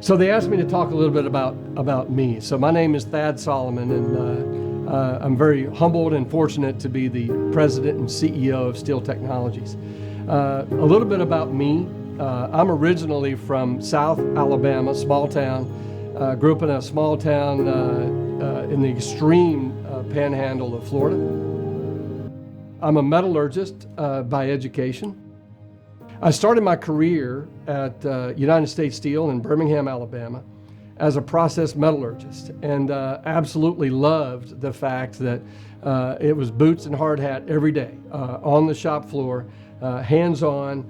So they asked me to talk a little bit about me. So my name is Thad Solomon, and I'm very humbled and fortunate to be the president and CEO of Steel Technologies. A little bit about me. I'm originally from South Alabama, small town. Grew up in a small town in the extreme panhandle of Florida. I'm a metallurgist by education. I started my career at United States Steel in Birmingham, Alabama, as a process metallurgist, and absolutely loved the fact that it was boots and hard hat every day, on the shop floor, hands-on,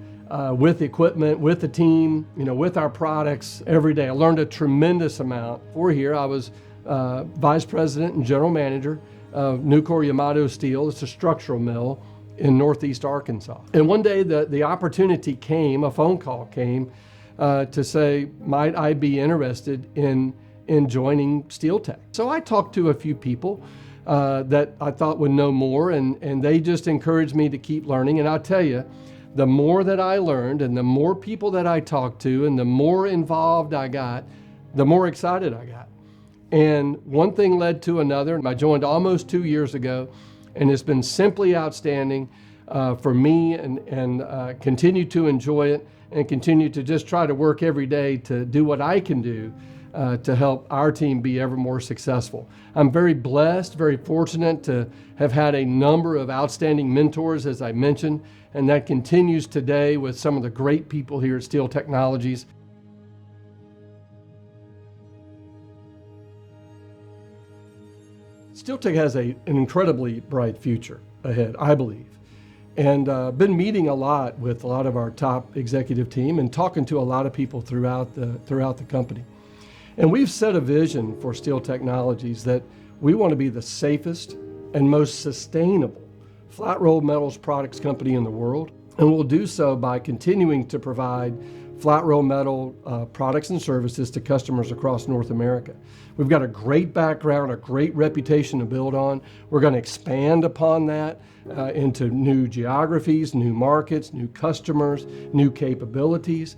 with equipment, with the team, with our products every day. I learned a tremendous amount. For here, I was vice president and general manager of Nucor-Yamato Steel. It's a structural mill in Northeast Arkansas. And one day the opportunity came, a phone call came to say, might I be interested in joining Steel Tech? So I talked to a few people that I thought would know more, and they just encouraged me to keep learning. And I'll tell you, the more that I learned and the more people that I talked to and the more involved I got, the more excited I got. And one thing led to another. I joined almost 2 years ago, and it's been simply outstanding for me, and continue to enjoy it and continue to just try to work every day to do what I can do to help our team be ever more successful. I'm very blessed, very fortunate to have had a number of outstanding mentors, as I mentioned, and that continues today with some of the great people here at Steel Technologies. Steel Tech has an incredibly bright future ahead, I believe. And been meeting a lot with a lot of our top executive team and talking to a lot of people throughout the company. And we've set a vision for Steel Technologies that we want to be the safest and most sustainable flat rolled metals products company in the world. And we'll do so by continuing to provide flat roll metal products and services to customers across North America. We've got a great background, a great reputation to build on. We're going to expand upon that into new geographies, new markets, new customers, new capabilities.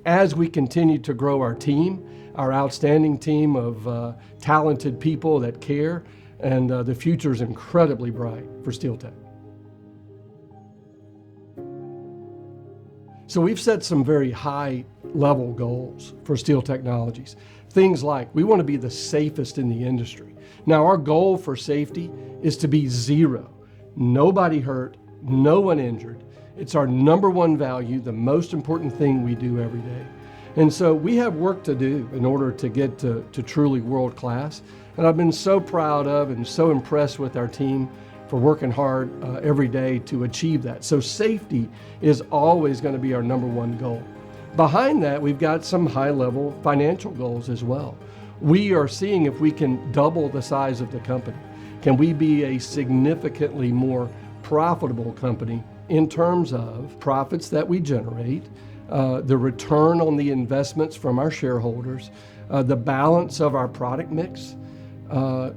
As we continue to grow our team, our outstanding team of talented people that care, and the future is incredibly bright for Steel Tech. So we've set some very high level goals for Steel Technologies. Things like we want to be the safest in the industry. Now our goal for safety is to be zero. Nobody hurt, no one injured. It's our number one value, the most important thing we do every day. And so we have work to do in order to get to truly world class. And I've been so proud of and so impressed with our team for working hard every day to achieve that. So safety is always going to be our number one goal. Behind that, we've got some high-level financial goals as well. We are seeing if we can double the size of the company. Can we be a significantly more profitable company in terms of profits that we generate, the return on the investments from our shareholders, the balance of our product mix?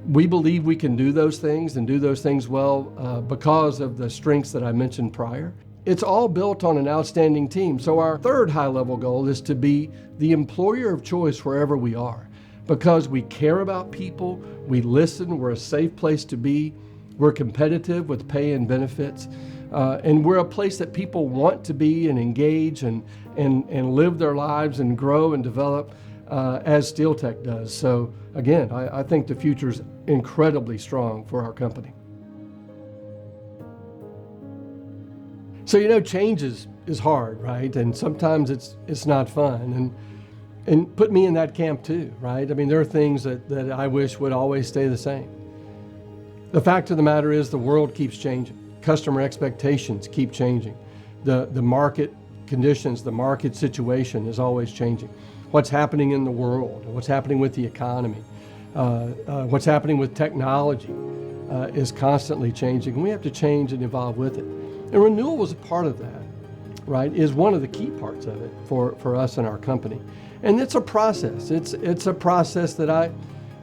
We believe we can do those things and do those things well because of the strengths that I mentioned prior. It's all built on an outstanding team. So our third high-level goal is to be the employer of choice wherever we are, because we care about people, we listen, we're a safe place to be, we're competitive with pay and benefits, and we're a place that people want to be and engage and live their lives and grow and develop as Steel Tech does. So again, I think the future is incredibly strong for our company. So change is hard, right? And sometimes it's not fun. And put me in that camp too, right? I mean, there are things that I wish would always stay the same. The fact of the matter is the world keeps changing. Customer expectations keep changing. The market conditions, the market situation is always changing. What's happening in the world, what's happening with the economy, what's happening with technology is constantly changing. And we have to change and evolve with it. And renewal was a part of that, right? Is one of the key parts of it for us and our company. And it's a process. It's a process that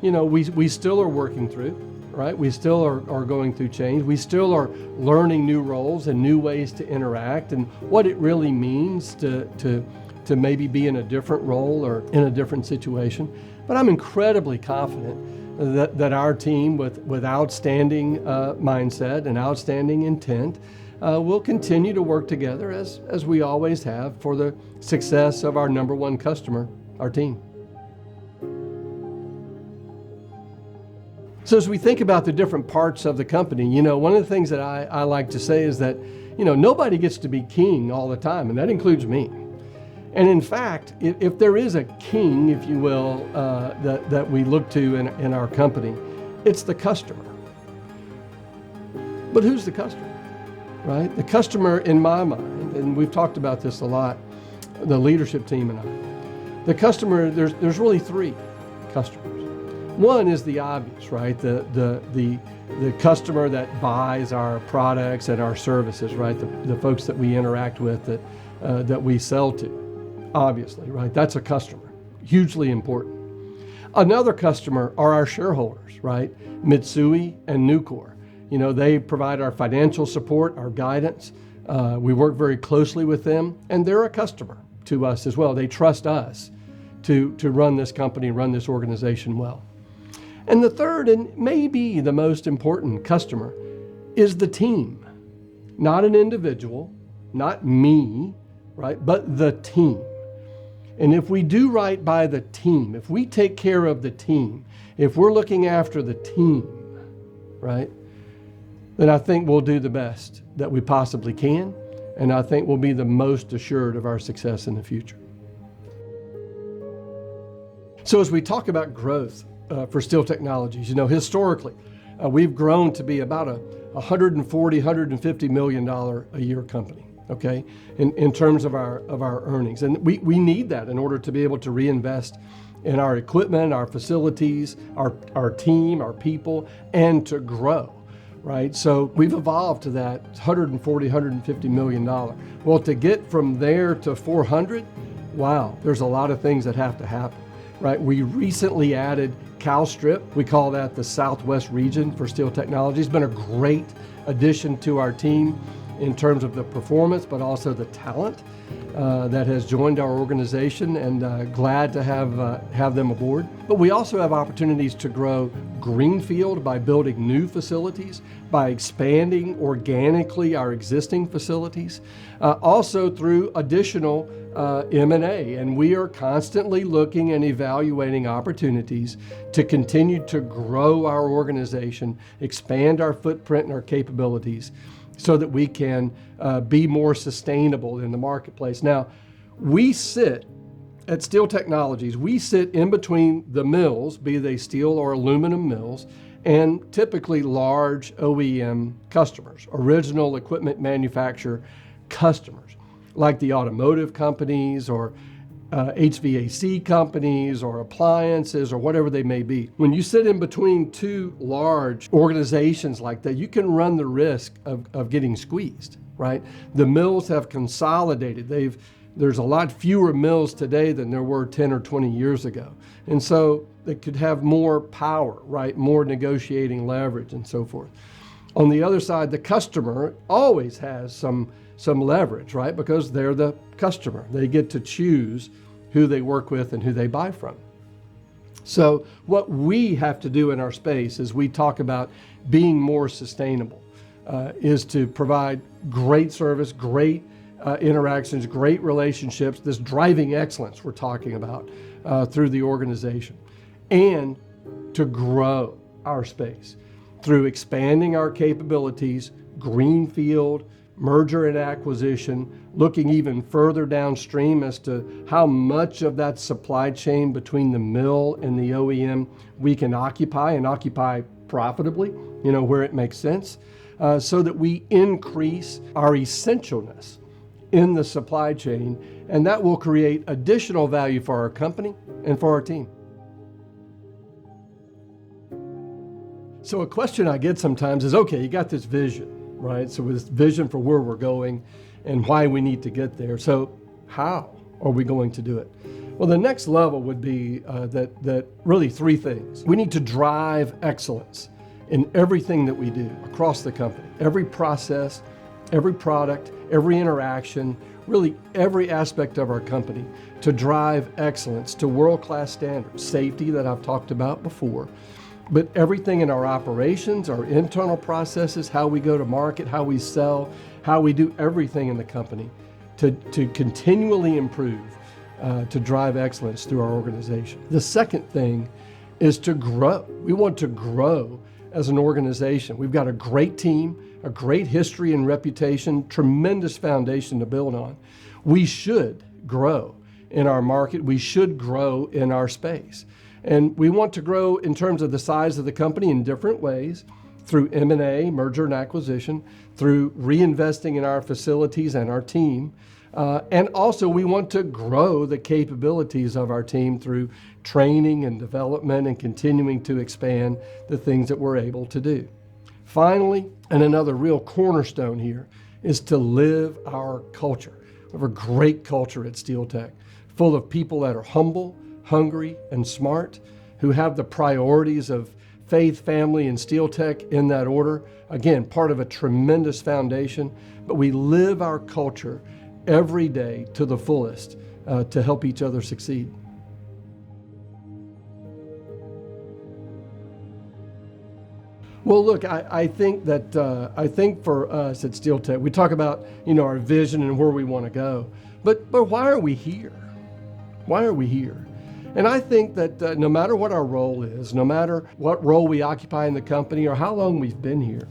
we still are working through, right? We still are going through change. We still are learning new roles and new ways to interact and what it really means to to maybe be in a different role or in a different situation. But I'm incredibly confident that our team with outstanding mindset and outstanding intent will continue to work together as we always have for the success of our number one customer, our team. So as we think about the different parts of the company, one of the things that I like to say is that, nobody gets to be king all the time, and that includes me. And in fact, if there is a king, if you will, that we look to in our company, it's the customer. But who's the customer, right? The customer, in my mind, and we've talked about this a lot, the leadership team and I, the customer, there's really three customers. One is the obvious, right? The customer that buys our products and our services, right? The folks that we interact with, that we sell to. Obviously, right? That's a customer, hugely important. Another customer are our shareholders, right? Mitsui and Nucor. They provide our financial support, our guidance. We work very closely with them, and they're a customer to us as well. They trust us to run this company, run this organization well. And the third, and maybe the most important customer, is the team. Not an individual, not me, right? But the team. And if we do right by the team, if we take care of the team, if we're looking after the team, right, then I think we'll do the best that we possibly can, and I think we'll be the most assured of our success in the future. So as we talk about growth for Steel Technologies, historically, we've grown to be about a $140, $150 million a year company. Okay, in terms of our earnings. And we need that in order to be able to reinvest in our equipment, our facilities, our team, our people, and to grow, right? So we've evolved to that $140, $150 million. Well, to get from there to 400, wow, there's a lot of things that have to happen, right? We recently added Calstrip. We call that the Southwest region for Steel Technologies. It's been a great addition to our team in terms of the performance, but also the talent that has joined our organization, and glad to have them aboard. But we also have opportunities to grow greenfield by building new facilities, by expanding organically our existing facilities, also through additional M&A. And we are constantly looking and evaluating opportunities to continue to grow our organization, expand our footprint and our capabilities, so that we can be more sustainable in the marketplace. Now, we sit at Steel Technologies, we sit in between the mills, be they steel or aluminum mills, and typically large OEM customers, original equipment manufacturer customers, like the automotive companies or HVAC companies or appliances or whatever they may be. When you sit in between two large organizations like that, you can run the risk of getting squeezed, right? The mills have consolidated. There's a lot fewer mills today than there were 10 or 20 years ago. And so they could have more power, right? More negotiating leverage and so forth. On the other side, the customer always has some leverage, right? Because they're the customer. They get to choose who they work with and who they buy from. So what we have to do in our space as we talk about being more sustainable is to provide great service, great interactions, great relationships, this driving excellence we're talking about through the organization, and to grow our space through expanding our capabilities, greenfield, merger and acquisition, looking even further downstream as to how much of that supply chain between the mill and the OEM we can occupy and occupy profitably, where it makes sense, so that we increase our essentialness in the supply chain, and that will create additional value for our company and for our team. So a question I get sometimes is, okay, you got this vision, right? So this vision for where we're going and why we need to get there. So how are we going to do it? Well, the next level would be that really three things. We need to drive excellence in everything that we do across the company. Every process, every product, every interaction, really every aspect of our company to drive excellence to world-class standards. Safety that I've talked about before, but everything in our operations, our internal processes, how we go to market, how we sell, how we do everything in the company to continually improve, to drive excellence through our organization. The second thing is to grow. We want to grow as an organization. We've got a great team, a great history and reputation, tremendous foundation to build on. We should grow in our market. We should grow in our space. And we want to grow in terms of the size of the company in different ways, through M&A, merger and acquisition, through reinvesting in our facilities and our team. And also we want to grow the capabilities of our team through training and development and continuing to expand the things that we're able to do. Finally, and another real cornerstone here, is to live our culture. We have a great culture at Steel Tech, full of people that are humble, hungry, and smart, who have the priorities of faith, family, and Steel Tech in that order. Again, part of a tremendous foundation, but we live our culture every day to the fullest to help each other succeed. Well, look, I think for us at Steel Tech, we talk about our vision and where we want to go, but why are we here? Why are we here? And I think that no matter what our role is, no matter what role we occupy in the company or how long we've been here,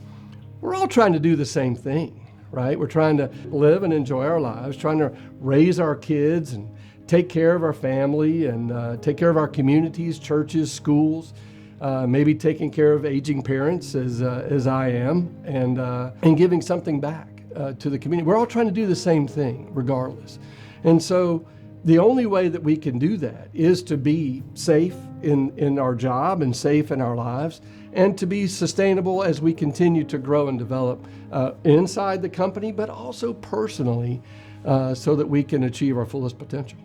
we're all trying to do the same thing, right? We're trying to live and enjoy our lives, trying to raise our kids and take care of our family and take care of our communities, churches, schools, maybe taking care of aging parents as I am, and giving something back to the community. We're all trying to do the same thing regardless. And so the only way that we can do that is to be safe in our job and safe in our lives, and to be sustainable as we continue to grow and develop inside the company, but also personally, so that we can achieve our fullest potential.